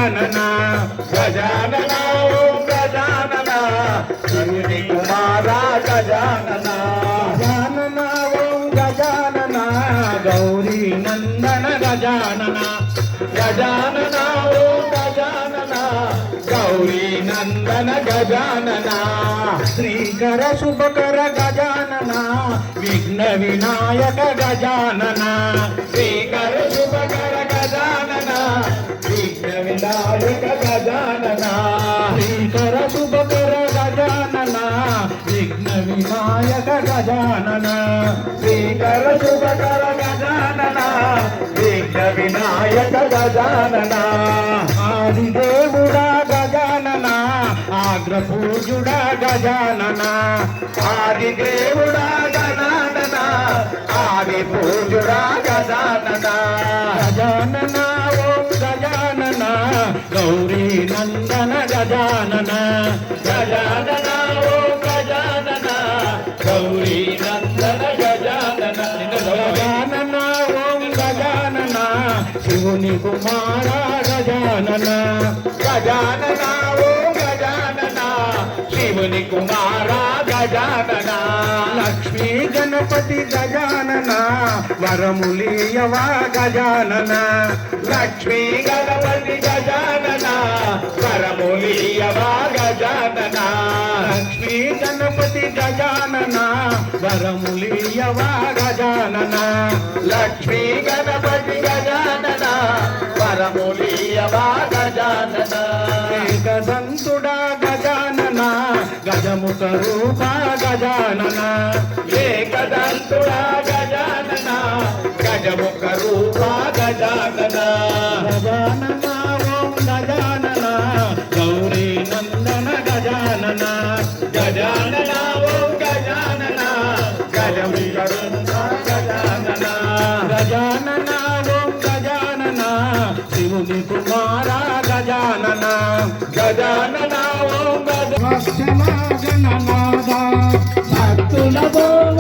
గజానన గజానన ఓం గజానన శివుని కుమార గజానన గజానన ఓం గజానన గౌరీ నందన గజానన గజానన ఓం గజానన గౌరీ నందన గజానన శ్రీకర శుభకర గజానన విఘ్న వినాయక గజానన శ్రీకర శుభకర గజానన విఘ్న వినాయక గజానన శ్రీకర శుభకర గజానన విఘ్న వినాయక గజానన శ్రీకర శుభకర గజానన విఘ్న వినాయక గజానన ఆదిదేవుడా గజానన ఆగ్రపూజుడా గజానన ఆదిదేవుడా గజానన ఆదిపూజుడా గజానన గజానన ఓం గజానన గౌరీ నందన గజానన గజానన ఓం గజానన గౌరీ నందన గజానన గజానన ఓం గజానన శివుని కుమార గజానన గజానన ఓం గజానన శివుని కుమార గజానన లక్ష్మీ గణపతి గజానన వరములీయవా గజానన లక్ష్మీ గణపతి గజానన వరములీయవా గజానన లక్ష్మీ గణపతి గజానన వరములీయవా గజానన లక్ష్మీ గణపతి గజానన వరములీయవా గజానన ఏకదంతుడా గజానన గజముఖ రూప గజానన ఏకదంతుడా గజానన గజముఖ రూప గజానన గజానన ఓం గజానన గౌరీ నందన గజానన గజానన ఓం గజానన గజముఖ రూప గజానన గజానన ఓం గజానన శివుని కుమార గజానన గజానన ఓం గజానన భక్తుల భోగ